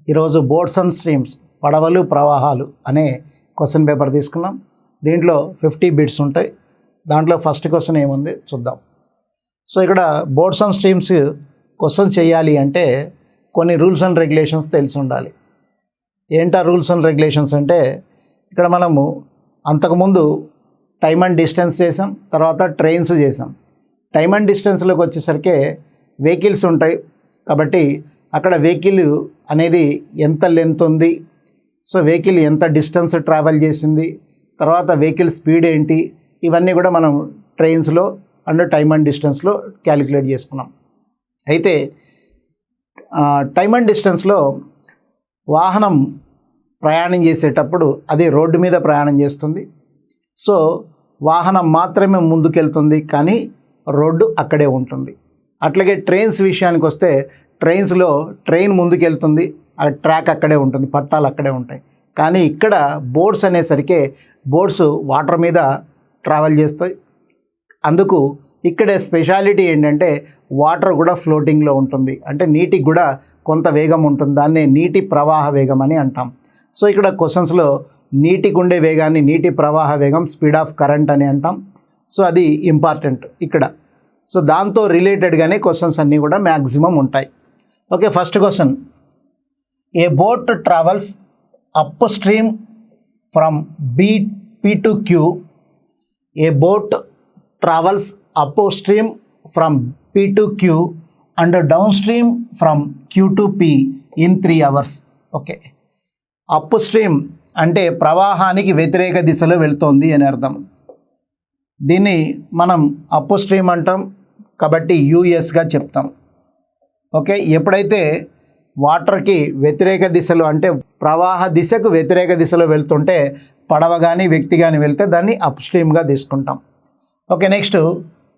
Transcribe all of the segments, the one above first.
ఈరోజు boats and streams పడవలు ప్రవాహాలు అనే క్వశ్చన్ పేపర్ తీసుకున్నాం. దీంట్లో 50 బిట్స్ ఉంటాయి. దాంట్లో ఫస్ట్ క్వశ్చన్ ఏముంది చూద్దాం. సో ఇక్కడ బోట్స్ అండ్ స్ట్రీమ్స్ క్వశ్చన్ చేయాలి అంటే కొన్ని రూల్స్ అండ్ రెగ్యులేషన్స్ తెలిసి ఉండాలి. ఏంటా రూల్స్ అండ్ రెగ్యులేషన్స్ అంటే ఇక్కడ మనము అంతకుముందు టైమ్ అండ్ డిస్టెన్స్ చేసాం, తర్వాత ట్రైన్స్ చేసాం. టైమ్ అండ్ డిస్టెన్స్లోకి వచ్చేసరికి వెహికల్స్ ఉంటాయి కాబట్టి అక్కడ వెహికల్ అనేది ఎంత లెంత్ ఉంది, సో వెహికల్ ఎంత డిస్టెన్స్ ట్రావెల్ చేసింది, తర్వాత వెహికల్ స్పీడ్ ఏంటి, ఇవన్నీ కూడా మనం ట్రైన్స్లో అండ్ టైమ్ అండ్ డిస్టెన్స్లో క్యాలిక్యులేట్ చేసుకున్నాం. అయితే టైమ్ అండ్ డిస్టెన్స్లో వాహనం ప్రయాణం చేసేటప్పుడు అది రోడ్డు మీద ప్రయాణం చేస్తుంది. సో వాహనం మాత్రమే ముందుకెళ్తుంది కానీ రోడ్డు అక్కడే ఉంటుంది. అట్లాగే ట్రైన్స్ విషయానికి వస్తే ట్రైన్స్లో ట్రైన్ ముందుకెళ్తుంది, ఆ ట్రాక్ అక్కడే ఉంటుంది, పట్టాలు అక్కడే ఉంటాయి. కానీ ఇక్కడ బోట్స్ అనేసరికి బోట్స్ వాటర్ మీద ట్రావెల్ చేస్తాయి. అందుకు ఇక్కడే స్పెషాలిటీ ఏంటంటే వాటర్ కూడా ఫ్లోటింగ్లో ఉంటుంది, అంటే నీటికి కూడా కొంత వేగం ఉంటుంది. దాన్నే నీటి ప్రవాహ వేగం అని అంటాం. సో ఇక్కడ క్వశ్చన్స్లో నీటికి ఉండే వేగాన్ని నీటి ప్రవాహ వేగం, స్పీడ్ ఆఫ్ కరెంట్ అని అంటాం. సో అది ఇంపార్టెంట్ ఇక్కడ. సో దాంతో రిలేటెడ్గానే క్వశ్చన్స్ అన్నీ కూడా మ్యాక్సిమం ఉంటాయి. Okay, first question. A boat travels up stream from P to Q. A boat travels up stream from P to Q and down stream from Q to P in 3 hours. Okay, up stream అంటే ప్రవాహానికి వ్యతిరేక దిశలో వెళ్తోంది అని అర్థం. దీన్ని మనం up stream అంటాం కాబట్టి యూఎస్గా చెప్తాం. ఓకే, ఎప్పుడైతే వాటర్కి వ్యతిరేక దిశలో అంటే ప్రవాహ దిశకు వ్యతిరేక దిశలో వెళ్తుంటే పడవ కానీ వ్యక్తి కానీ వెళ్తే దాన్ని అప్ స్ట్రీమ్గా తీసుకుంటాం. ఓకే, నెక్స్ట్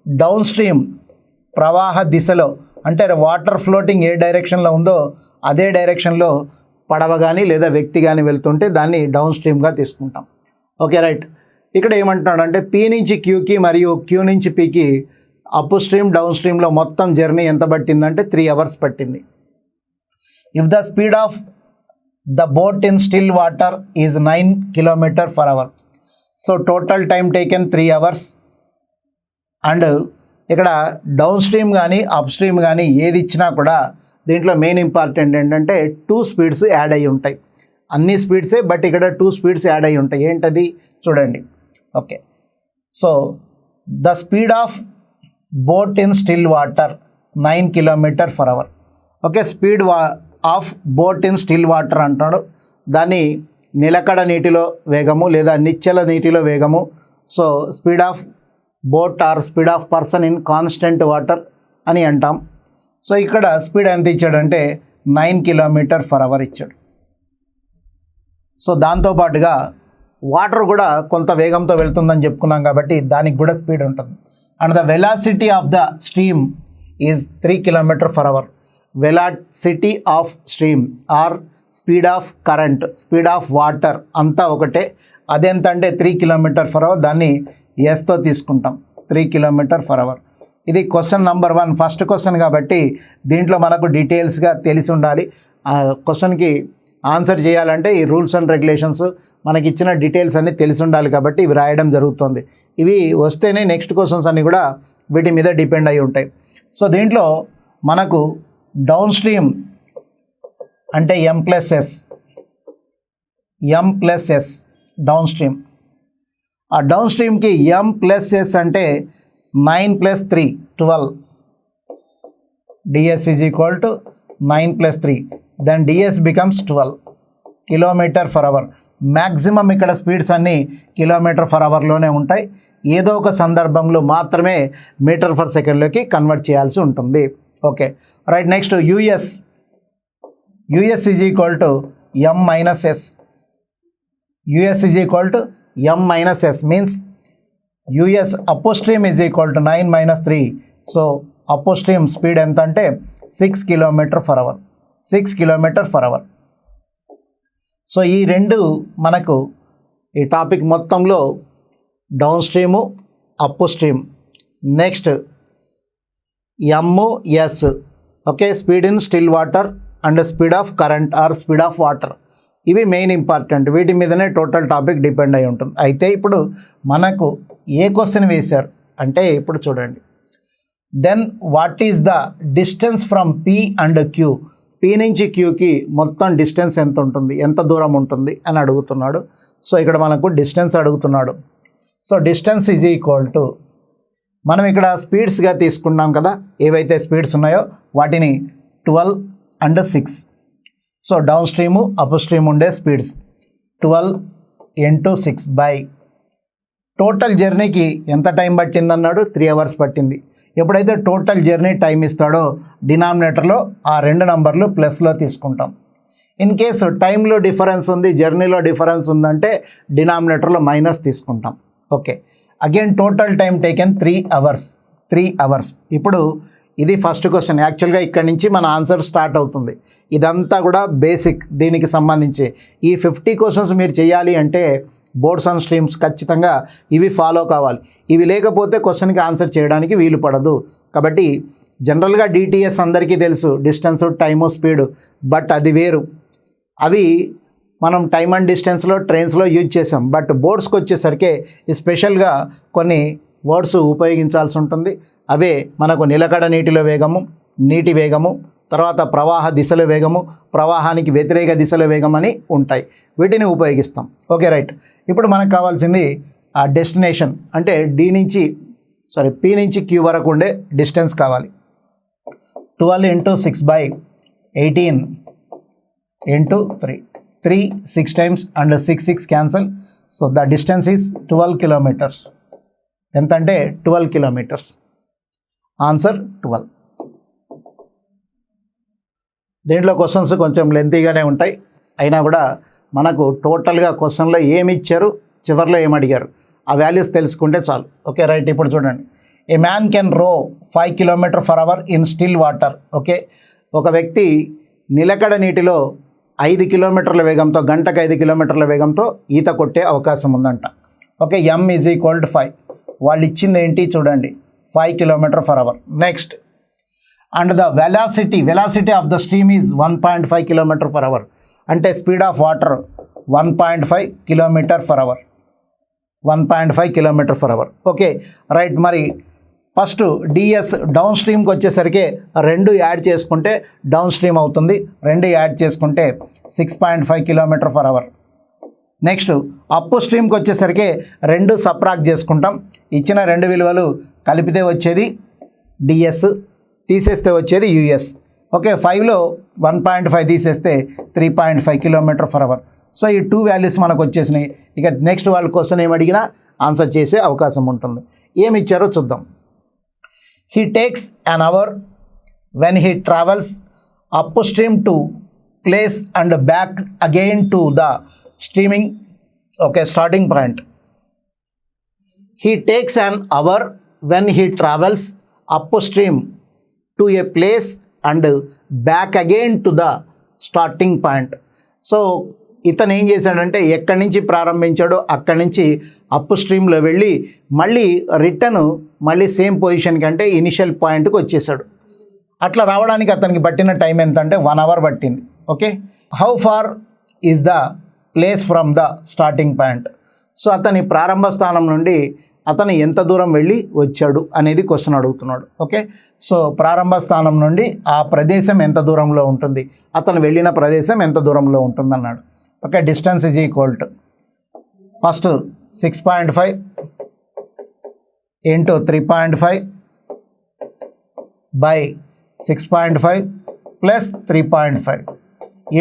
డౌన్ స్ట్రీమ్ ప్రవాహ దిశలో అంటే వాటర్ ఫ్లోటింగ్ ఏ డైరెక్షన్లో ఉందో అదే డైరెక్షన్లో పడవ కానీ లేదా వ్యక్తి కానీ వెళ్తుంటే దాన్ని డౌన్ స్ట్రీమ్గా తీసుకుంటాం. Okay right. ఇక్కడ ఏమంటున్నాడు అంటే P నుంచి Qకి మరియు Q నుంచి Pకి అప్ స్ట్రీమ్ డౌన్ స్ట్రీమ్లో మొత్తం జర్నీ ఎంత పట్టిందంటే 3 hours పట్టింది. If the speed of the boat in still water is 9 km/h. So total time taken 3 hours. And ఇక్కడ డౌన్ స్ట్రీమ్ కానీ అప్ స్ట్రీమ్ కానీ ఏది ఇచ్చినా కూడా దీంట్లో మెయిన్ ఇంపార్టెంట్ ఏంటంటే 2 స్పీడ్స్ యాడ్ అయ్యి ఉంటాయి. అన్ని స్పీడ్సే, బట్ ఇక్కడ 2 స్పీడ్స్ యాడ్ అయ్యి ఉంటాయి. ఏంటది చూడండి. Okay, so the speed of boat in still water 9 km/h. Okay, speed of boat in still water అంటాడు. దాన్ని నిలకడ నీటిలో వేగము లేదా నిశ్చల నీటిలో వేగము. So speed of boat or speed of person in constant water అని అంటాం. సో ఇక్కడ స్పీడ్ ఎంత ఇచ్చాడంటే 9 km/h ఇచ్చాడు. సో దాంతోపాటుగా వాటర్ కూడా కొంత వేగంతో వెళ్తుందని చెప్పుకున్నాం కాబట్టి దానికి కూడా స్పీడ్ ఉంటుంది. And the velocity of the stream is 3 km/h. Velocity of stream are speed of current, speed of water అంతా ఒకటే. అదెంత అంటే 3 km/h. దాన్ని ఎస్తో తీసుకుంటాం, 3 km/h. ఇది క్వశ్చన్ నెంబర్ 1, ఫస్ట్ క్వశ్చన్ కాబట్టి దీంట్లో మనకు డీటెయిల్స్గా తెలిసి ఉండాలి. ఆ క్వశ్చన్కి ఆన్సర్ చేయాలంటే ఈ రూల్స్ అండ్ రెగ్యులేషన్స్ మనకి ఇచ్చిన డీటెయిల్స్ అన్నీ తెలిసి ఉండాలి కాబట్టి ఇవి రాయడం జరుగుతుంది. ఇవి వస్తేనే నెక్స్ట్ క్వశ్చన్స్ అన్నీ కూడా వీటి మీద డిపెండ్ అయి ఉంటాయి. సో దీంట్లో మనకు డౌన్ స్ట్రీమ్ అంటే M+S డౌన్ స్ట్రీమ్. ఆ డౌన్ స్ట్రీమ్కి M+S అంటే 9 + 3 12. ds is equal to 9 + 3. then ds becomes 12 km/h. Maximum ఇక్కడ స్పీడ్స్ అన్నీ km/hలోనే ఉంటాయి. ఏదో ఒక సందర్భంలో మాత్రమే m/s కన్వర్ట్ చేయాల్సి ఉంటుంది. Okay right. Next US is equal to M-S. US is equal to M-S means US upstream is equal to 9 - 3. So upstream speed ఎంత అంటే 6 km/h. 6 km/h. సో ఈ రెండు మనకు ఈ టాపిక్ మొత్తంలో downstream, upstream, next MS. Okay, speed in still water and speed of current or speed of water. ఇవి main important, వీటి మీదనే టోటల్ టాపిక్ డిపెండ్ అయి ఉంటుంది. అయితే ఇప్పుడు మనకు ఏ క్వశ్చన్ వేశారు అంటే ఇప్పుడు చూడండి, then what is the distance from P and Q, P నుంచి క్యూకి మొత్తం డిస్టెన్స్ ఎంత ఉంటుంది, ఎంత దూరం ఉంటుంది అని అడుగుతున్నాడు. సో ఇక్కడ మనకు డిస్టెన్స్ అడుగుతున్నాడు. So distance is equal to, మనం ఇక్కడ స్పీడ్స్గా తీసుకున్నాం కదా, ఏవైతే స్పీడ్స్ ఉన్నాయో వాటిని 12 and 6. So down stream up stream ఉండే స్పీడ్స్ 12 × 6 బై టోటల్ జర్నీకి ఎంత టైం పట్టిందన్నాడు, 3 అవర్స్ పట్టింది. ఎప్పుడైతే టోటల్ జర్నీ టైం ఇస్తాడో డినామినేటర్లో ఆ 2 నంబర్లు ప్లస్లో తీసుకుంటాం. ఇన్ కేసు టైంలో డిఫరెన్స్ ఉంది, జర్నీలో డిఫరెన్స్ ఉందంటే డినామినేటర్లో మైనస్ తీసుకుంటాం. Okay, again total time taken 3 hours. ఇప్పుడు ఇది ఫస్ట్ క్వశ్చన్. యాక్చువల్గా ఇక్కడ నుంచి మన ఆన్సర్ స్టార్ట్ అవుతుంది. ఇదంతా కూడా బేసిక్ దీనికి సంబంధించి. ఈ 50 క్వశ్చన్స్ మీరు చేయాలి అంటే బోర్డ్స్ అండ్ స్ట్రీమ్స్ ఖచ్చితంగా ఇవి ఫాలో కావాలి. ఇవి లేకపోతే క్వశ్చన్కి ఆన్సర్ చేయడానికి వీలు పడదు. కాబట్టి జనరల్గా డిటిఎస్ అందరికీ తెలుసు, డిస్టెన్స్, టైము, స్పీడు, బట్ అది వేరు. అవి మనం టైమ్ అండ్ డిస్టెన్స్లో ట్రైన్స్లో యూజ్ చేసాం. బట్ బోర్డ్స్కి వచ్చేసరికి స్పెషల్గా కొన్ని వర్డ్స్ ఉపయోగించాల్సి ఉంటుంది. అవే మనకు నిలకడ నీటిలో వేగము, నీటి వేగము, తర్వాత ప్రవాహ దిశలో వేగము, ప్రవాహానికి వ్యతిరేక దిశలో వేగం అని ఉంటాయి. వీటిని ఉపయోగిస్తాం. Okay right. ఇప్పుడు మనకు కావాల్సింది ఆ డెస్టినేషన్, అంటే పి నుంచి క్యూ వరకు ఉండే డిస్టెన్స్ కావాలి. 12 × 6 by 18 × 3 6 times and 6 cancel. So the distance is 12 kilometres. ఎంత అంటే 12 కిలోమీటర్స్. ఆన్సర్ 12. దీంట్లో క్వశ్చన్స్ కొంచెం లెంతీగానే ఉంటాయి, అయినా కూడా మనకు టోటల్గా క్వశ్చన్లో ఏమి ఇచ్చారు, చివరిలో ఏమి అడిగారు, ఆ వాల్యూస్ తెలుసుకుంటే చాలు. Okay right. ఇప్పుడు చూడండి, ఏ మ్యాన్ కెన్ రో 5 km/h in still water. Okay, ఒక వ్యక్తి నిలకడ నీటిలో 5 కిలోమీటర్ల వేగంతో, గంటకు 5 కిలోమీటర్ల వేగంతో ఈత కొట్టే అవకాశం ఉందంట. Okay, m = 5. వాళ్ళు ఇచ్చింది ఏంటి చూడండి, 5 km/h. Next, and the velocity of the stream is 1.5 km/h. అంటే speed of water 1.5 km/h. 1.5 km/h. Okay right. మరి ఫస్ట్ డిఎస్ డౌన్ స్ట్రీమ్కి వచ్చేసరికి 2 యాడ్ చేసుకుంటే డౌన్ స్ట్రీమ్ అవుతుంది. 2 యాడ్ చేసుకుంటే 6.5 km/h. నెక్స్ట్ అప్ స్ట్రీమ్కి వచ్చేసరికి 2 సబ్ట్రాక్ట్ చేసుకుంటాం. ఇచ్చిన 2 విలువలు కలిపితే వచ్చేది డిఎస్, తీసేస్తే వచ్చేది యుఎస్. ఓకే, 5లో 1.5 తీసేస్తే 3.5 km/h. సో ఈ 2 వాల్యూస్ మనకు వచ్చేసినాయి. ఇక నెక్స్ట్ వాళ్ళ క్వశ్చన్ ఏమి అడిగినా ఆన్సర్ చేసే అవకాశం ఉంటుంది. ఏమి ఇచ్చారో చూద్దాం. He takes an hour when he travels upstream to place and back again to the starting point. He takes an hour when he travels upstream to a place and back again to the starting point. So ఇతను ఏం చేశాడంటే ఎక్కడి నుంచి ప్రారంభించాడో అక్కడి నుంచి up స్ట్రీమ్లో వెళ్ళి మళ్ళీ మళ్ళీ సేమ్ పొజిషన్ కంటే ఇనిషియల్ పాయింట్కి వచ్చేసాడు. అట్లా రావడానికి అతనికి పట్టిన టైం ఎంత అంటే 1 hour పట్టింది. Okay, how far is the place from the starting point. So అతని ప్రారంభ స్థానం నుండి అతను ఎంత దూరం వెళ్ళి వచ్చాడు అనేది క్వశ్చన్ అడుగుతున్నాడు. ఓకే, సో ప్రారంభ స్థానం నుండి ఆ ప్రదేశం ఎంత దూరంలో ఉంటుంది, అతను వెళ్ళిన ప్రదేశం ఎంత దూరంలో ఉంటుంది అన్నాడు. Okay, distance is equal to first 6.5 × 3.5 by 6.5 plus 3.5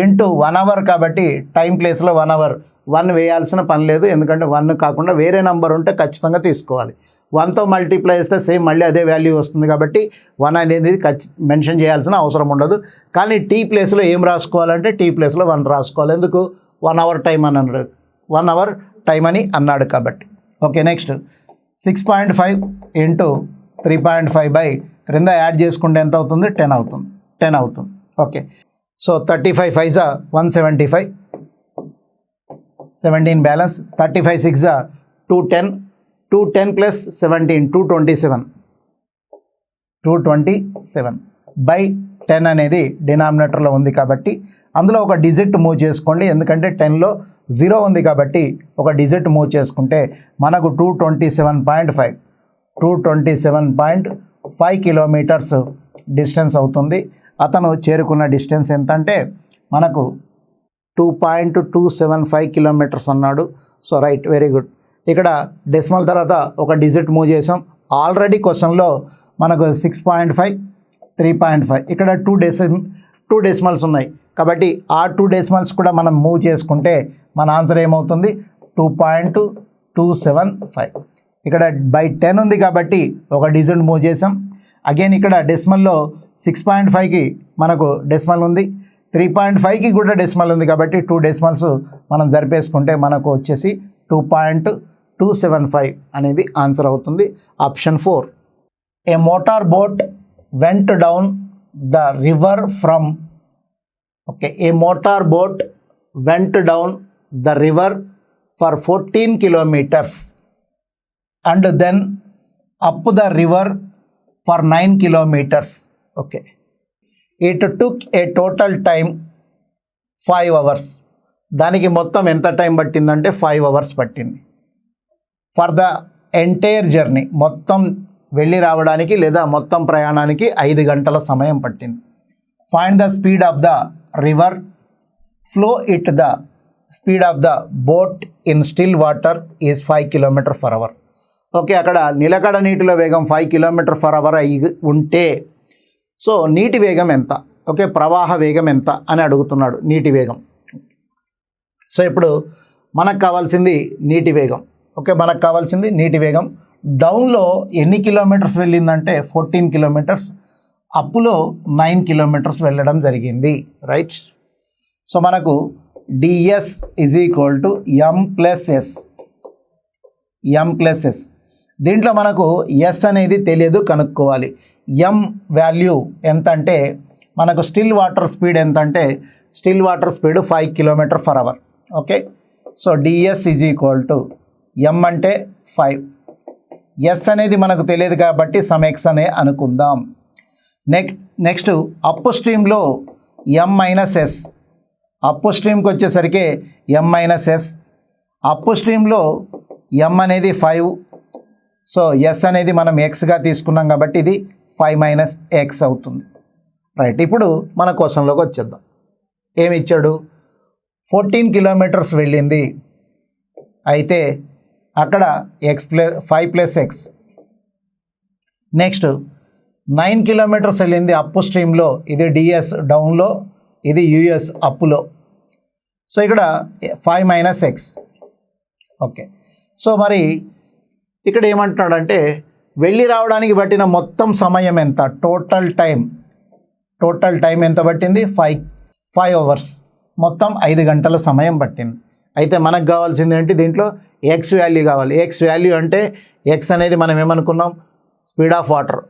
into 1 hour. కాబట్టి టైం ప్లేస్లో 1 hour, 1 వేయాల్సిన పని లేదు, ఎందుకంటే 1 కాకుండా వేరే నెంబర్ ఉంటే ఖచ్చితంగా తీసుకోవాలి. 1తో మల్టిప్లై చేస్తే సేమ్ మళ్ళీ అదే వాల్యూ వస్తుంది. కాబట్టి 1 అనేది మెన్షన్ చేయాల్సిన అవసరం ఉండదు. కానీ టీ ప్లేస్లో ఏం రాసుకోవాలంటే టీ ప్లేస్లో 1 రాసుకోవాలి. ఎందుకు? 1 hour టైం అని అన్నాడు, 1 hour టైం అని అన్నాడు కాబట్టి. ఓకే, నెక్స్ట్ 6.5 × 3.5 బై క్రింద యాడ్ చేసుకుంటే ఎంత అవుతుంది? 10 అవుతుంది. Okay, so 35 5 175, 17 balance, 35 6 210, 210 plus 17 227 by 10 అనేది డినామినేటర్లో ఉంది కాబట్టి అందులో ఒక డిజిట్ మూవ్ చేసుకోండి. ఎందుకంటే 10లో 0 ఉంది కాబట్టి ఒక డిజిట్ మూవ్ చేసుకుంటే మనకు 227.5 కిలోమీటర్స్ డిస్టెన్స్ అవుతుంది. అతను చేరుకున్న డిస్టెన్స్ ఎంత అంటే మనకు 2.275 కిలోమీటర్స్ అన్నాడు. So right, very good. ఇక్కడ డెసిమల్ తర్వాత ఒక డిజిట్ మూవ్ చేసాం. ఆల్రెడీ క్వశ్చన్లో మనకు 6.5, 3.5 ఇక్కడ 2 డెసిమల్స్ ఉన్నాయి కాబట్టి ఆ 2 డెసిమల్స్ కూడా మనం మూవ్ చేసుకుంటే మన ఆన్సర్ ఏమవుతుంది 2.275. ఇక్కడ బై 10 ఉంది కాబట్టి ఒక డిజిట్ మూవ్ చేసాం. అగైన్ ఇక్కడ డెసిమల్లో 6.5కి మనకు డెసిమల్ ఉంది, 3.5కి కూడా డెసిమల్ ఉంది కాబట్టి 2 డెసిమల్స్ మనం జరిపేసుకుంటే మనకు వచ్చేసి 2.275 అనేది ఆన్సర్ అవుతుంది. Option 4. A motor boat vent down the river from A motor boat vent down the river for 14 kilometers and then up the river for 9 kilometers. It took a total time 5 hours. దానికి మొత్తం ఎంత time పట్టిందంటే 5 hours పట్టింది. For the entire journey, మొత్తం వెళ్ళి రావడానికి లేదా మొత్తం ప్రయాణానికి 5 గంటల సమయం పట్టింది. Find the speed of the river, flow it the speed of the boat in still water is 5 km/h. అక్కడ నిలకడ నీటిలో వేగం 5 km/h ఉంటే సో నీటి వేగం ఎంత, ప్రవాహ వేగం ఎంత అని అడుగుతున్నాడు. నీటి వేగం. సో ఇప్పుడు మనకు కావాల్సింది నీటి వేగం. మనకు కావాల్సింది నీటి వేగం. డౌన్లో ఎన్ని కిలోమీటర్స్ వెళ్ళిందంటే 14 kilometers, అప్పులో 9 kilometers వెళ్ళడం జరిగింది. రైట్. సో మనకు ds is equal to m plus s. దీంట్లో మనకు s అనేది తెలియదు, కనుక్కోవాలి. m వాల్యూ ఎంత అంటే మనకు స్టిల్ వాటర్ స్పీడ్ ఎంత అంటే still water speed 5 km/h. So ds is equal to m అంటే 5, s అనేది మనకు తెలియదు కాబట్టి సమ్ x అనే అనుకుందాం. నెక్స్ట్ అప్ స్ట్రీమ్లో m-s, అప్ స్ట్రీమ్కి వచ్చేసరికి m-s, అప్ స్ట్రీమ్లో m అనేది 5, సో s అనేది మనం xగా తీసుకున్నాం కాబట్టి ఇది 5 - x అవుతుంది. రైట్. ఇప్పుడు మన క్వశ్చన్లోకి వచ్చేద్దాం. ఏమి ఇచ్చాడు? 14 kilometers వెళ్ళింది, అయితే అక్కడ 5 + x. నెక్స్ట్ 9 kilometers వెళ్ళింది అప్ స్ట్రీమ్లో, ఇది ds డౌన్లో, ఇది us అప్పులో. సో ఇక్కడ 5 - x. సో మరి ఇక్కడ ఏమంటున్నాడంటే వెళ్ళి రావడానికి పట్టిన మొత్తం సమయం ఎంత, టోటల్ టైం ఎంత పట్టింది 5 hours, మొత్తం 5 గంటల సమయం పట్టింది. అయితే మనకు కావాల్సింది ఏంటి, దీంట్లో ఎక్స్ వాల్యూ కావాలి. ఎక్స్ వాల్యూ అంటే ఎక్స్ అనేది మనం ఏమనుకున్నాం, స్పీడ్ ఆఫ్ వాటర్.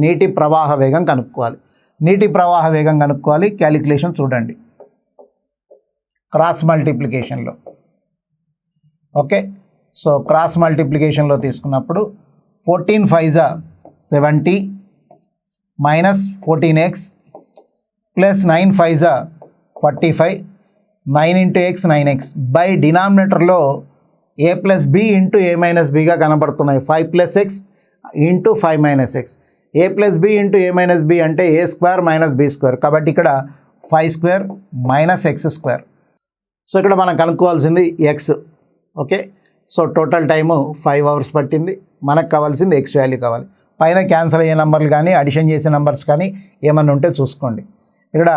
నీటి ప్రవాహ వేగం కనుక్కోవాలి. నీటి ప్రవాహ వేగం కనుక్కోవాలి. క్యాలిక్యులేషన్ చూడండి క్రాస్ మల్టిప్లికేషన్లో. సో క్రాస్ మల్టిప్లికేషన్లో తీసుకున్నప్పుడు 14 × 5 = 70 minus 14x plus 9 × 5 = 45, 9 × x 9x. By డినామినేటర్లో a + b × a - bగా కనబడుతున్నాయి. 5 + x × 5 - x. a + b × a - b అంటే a² - b². కాబట్టి ఇక్కడ 5² - x². సో ఇక్కడ మనం కనుక్కోవాల్సింది x. So total time 5 hours పట్టింది. మనకు కావాల్సింది x వాల్యూ కావాలి. పైన క్యాన్సల్ అయ్యే నెంబర్లు కానీ అడిషన్ చేసే నెంబర్స్ కానీ ఏమన్నా ఉంటే చూసుకోండి. ఇక్కడ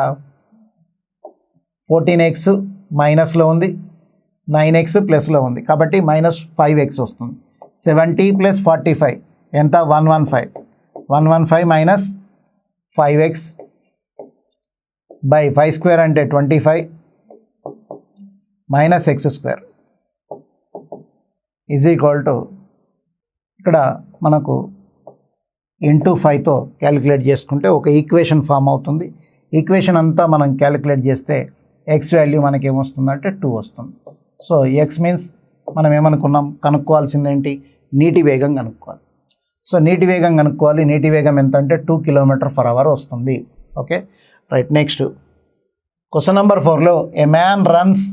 14x మైనస్లో ఉంది, 9x ప్లస్లో ఉంది కాబట్టి -5x వస్తుంది. 70 + 45 ఎంత 115. 115 - 5x బై 5² అంటే 25 - x² ఈజ్ ఈక్వల్ టు ఇక్కడ మనకు ఇంటూ 5తో క్యాలిక్యులేట్ చేసుకుంటే ఒక ఈక్వేషన్ ఫామ్ అవుతుంది. ఈక్వేషన్ అంతా మనం క్యాలిక్యులేట్ చేస్తే ఎక్స్ వాల్యూ మనకి ఏమొస్తుందంటే 2 వస్తుంది. సో ఎక్స్ మీన్స్ మనం ఏమనుకున్నాం, కనుక్కోవాల్సింది ఏంటి, నీటి వేగం కనుక్కోవాలి. సో నీటి వేగం కనుక్కోవాలి. నీటి వేగం ఎంత అంటే 2 km/h వస్తుంది. Okay right. Next question number 4లో a man runs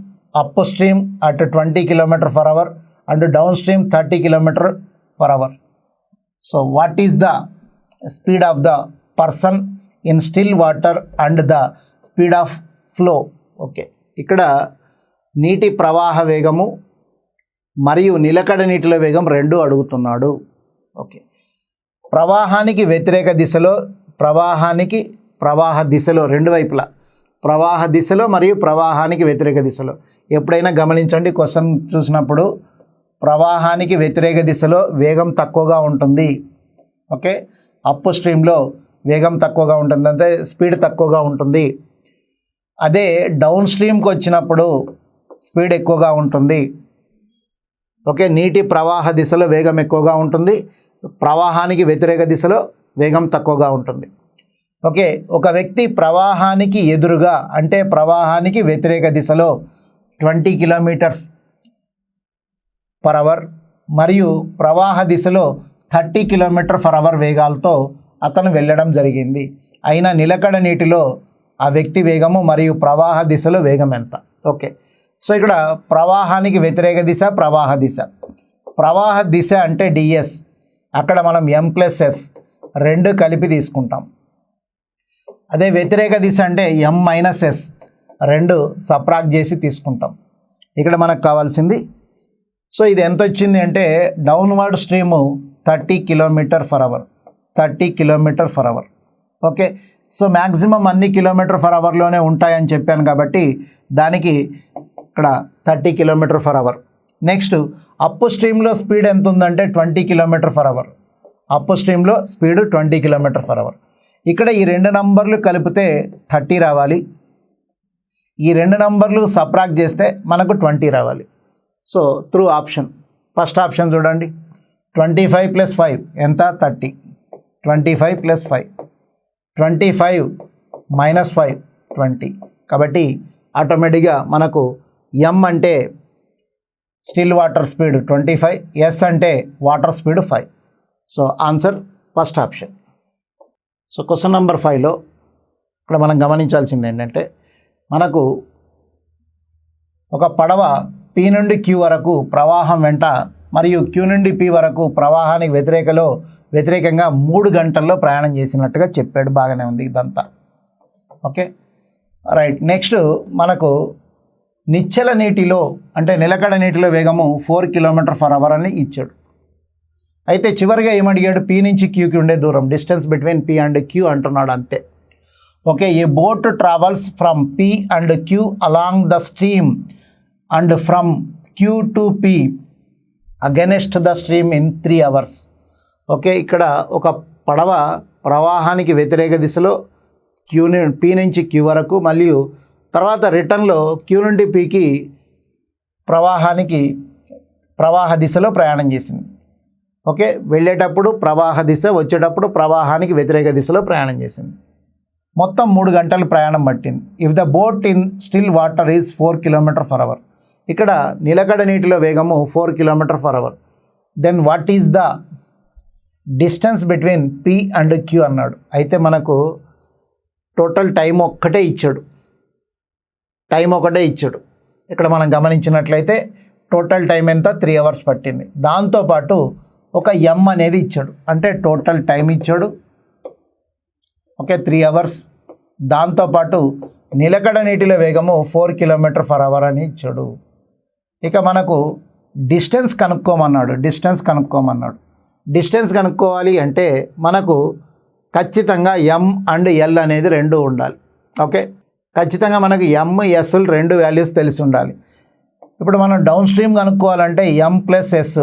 upstream at 20 km/h and downstream 30 km/h. So what is the speed of the person in still water and the speed of flow? Okay, ఇక్కడ నీటి ప్రవాహ వేగము మరియు నిలకడ నీటిల వేగం రెండు అడుగుతున్నాడు. ఓకే, ప్రవాహానికి వ్యతిరేక దిశలో, ప్రవాహ దిశలో రెండు వైపులా, ప్రవాహ దిశలో మరియు ప్రవాహానికి వ్యతిరేక దిశలో. ఎప్పుడైనా గమనించండి, క్వశ్చన్ చూసినప్పుడు ప్రవాహానికి వ్యతిరేక దిశలో వేగం తక్కువగా ఉంటుంది. ఓకే, అప్ స్ట్రీమ్లో వేగం తక్కువగా ఉంటుంది, అంటే స్పీడ్ తక్కువగా ఉంటుంది. అదే డౌన్ స్ట్రీమ్కి వచ్చినప్పుడు స్పీడ్ ఎక్కువగా ఉంటుంది. ఓకే, నీటి ప్రవాహ దిశలో వేగం ఎక్కువగా ఉంటుంది, ప్రవాహానికి వ్యతిరేక దిశలో వేగం తక్కువగా ఉంటుంది. ఓకే, ఒక వ్యక్తి ప్రవాహానికి ఎదురుగా అంటే ప్రవాహానికి వ్యతిరేక దిశలో 20 km/h మరియు ప్రవాహ దిశలో 30 km/h వేగాలతో అతను వెళ్ళడం జరిగింది. అయినా నిలకడ నీటిలో ఆ వ్యక్తి వేగము మరియు ప్రవాహ దిశలో వేగం ఎంత? ఓకే, సో ఇక్కడ ప్రవాహానికి వ్యతిరేక దిశ, ప్రవాహ దిశ అంటే ds, అక్కడ మనం m+s రెండు కలిపి తీసుకుంటాం. అదే వ్యతిరేక దిశ అంటే m-s రెండు సబ్ట్రాక్ట్ చేసి తీసుకుంటాం. ఇక్కడ మనకు కావాల్సింది, సో ఇది ఎంత వచ్చింది అంటే downward stream 30 km/h. Okay, so maximum అన్ని km/hలోనే ఉంటాయని చెప్పాను కాబట్టి దానికి ఇక్కడ 30 km/h. నెక్స్ట్ అప్ స్ట్రీమ్లో స్పీడ్ ఎంత ఉందంటే 20 km/h. అప్ స్ట్రీమ్లో స్పీడ్ 20 km/h. ఇక్కడ ఈ రెండు నంబర్లు కలిపితే 30 రావాలి, ఈ రెండు నంబర్లు సబ్ట్రాక్ట్ చేస్తే మనకు 20 రావాలి. So through option, first option చూడండి, 25 + 5 ఎంత? 30. 25 + 5, 25 - 5 20. కాబట్టి ఆటోమేటిక్గా మనకు m అంటే స్టిల్ వాటర్ స్పీడ్ 25, s అంటే water speed 5. So answer first option. So question number 5లో ఇక్కడ మనం గమనించాల్సింది ఏంటంటే, మనకు ఒక పడవ P నుండి Q వరకు ప్రవాహం వెంట మరియు Q నుండి P వరకు ప్రవాహానికి వ్యతిరేకంగా 3 గంటల్లో ప్రయాణం చేసినట్టుగా చెప్పాడు. బాగానే ఉంది ఇదంతా. Okay right. నెక్స్ట్ మనకు నిశ్చల నీటిలో అంటే నిలకడ నీటిలో వేగము 4 km/h అని ఇచ్చాడు. అయితే చివరిగా ఏమడిగాడు? P నుంచి Qకి ఉండే దూరం, distance between P and Q అంటున్నాడు, అంతే. Okay, a boat travels from P and Q along the stream and from Q to P against the stream in 3 hours. Okay, ఇక్కడ ఒక పడవ ప్రవాహానికి వ్యతిరేక దిశలో P నుంచి Q వరకు మరియు తర్వాత రిటర్న్లో Q నుండి Pకి ప్రవాహ దిశలో ప్రయాణం చేసింది. ఓకే, వెళ్ళేటప్పుడు ప్రవాహ దిశ, వచ్చేటప్పుడు ప్రవాహానికి వ్యతిరేక దిశలో ప్రయాణం చేసింది. మొత్తం 3 గంటలు ప్రయాణం పట్టింది. If the boat in still water is 4 km/h, ఇక్కడ నిలకడ నీటిలో వేగము 4 km/h, then what is the distance between P and Q అన్నాడు. అయితే మనకు టోటల్ టైం ఒక్కటే ఇచ్చాడు. ఇక్కడ మనం గమనించినట్లయితే టోటల్ టైం ఎంత? 3 hours పట్టింది. దాంతోపాటు ఒక m అనేది ఇచ్చాడు, అంటే టోటల్ టైం ఇచ్చాడు. Okay, 3 hours. దాంతోపాటు నిలకడ నీటిలో వేగము 4 km/h అని ఇచ్చాడు. ఇక మనకు డిస్టెన్స్ కనుక్కోమన్నాడు. డిస్టెన్స్ కనుక్కోవాలి అంటే మనకు ఖచ్చితంగా m అండ్ l అనేది రెండు ఉండాలి. ఓకే, ఖచ్చితంగా మనకు m, s రెండు వాల్యూస్ తెలిసి ఉండాలి. ఇప్పుడు మనం డౌన్ స్ట్రీమ్ కనుక్కోవాలంటే m+s,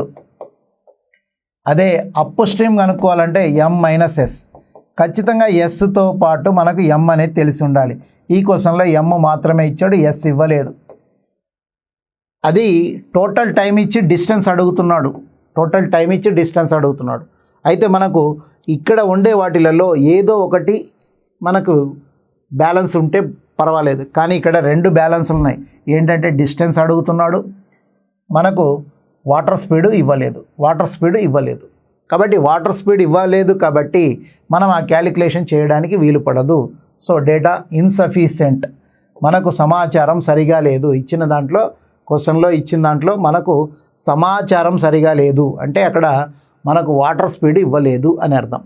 అదే అప్ స్ట్రీమ్ కనుక్కోవాలంటే m-s. ఖచ్చితంగా sతో పాటు మనకు m అనేది తెలిసి ఉండాలి. ఈ క్వశ్చన్లో m మాత్రమే ఇచ్చాడు, s ఇవ్వలేదు. అది టోటల్ టైం ఇచ్చి డిస్టెన్స్ అడుగుతున్నాడు. అయితే మనకు ఇక్కడ ఉండే వాటిలలో ఏదో ఒకటి మనకు బ్యాలెన్స్ ఉంటే పర్వాలేదు, కానీ ఇక్కడ రెండు బ్యాలెన్స్ ఉన్నాయి. ఏంటంటే డిస్టెన్స్ అడుగుతున్నాడు, మనకు వాటర్ స్పీడ్ ఇవ్వలేదు. కాబట్టి వాటర్ స్పీడ్ ఇవ్వలేదు కాబట్టి మనం ఆ క్యాలిక్యులేషన్ చేయడానికి వీలు పడదు. సో డేటా ఇన్సఫిషియెంట్, మనకు సమాచారం సరిగా లేదు. ఇచ్చిన దాంట్లో క్వశ్చన్లో ఇచ్చిన దాంట్లో మనకు సమాచారం సరిగా లేదు అంటే అక్కడ మనకు వాటర్ స్పీడ్ ఇవ్వలేదు అని అర్థం.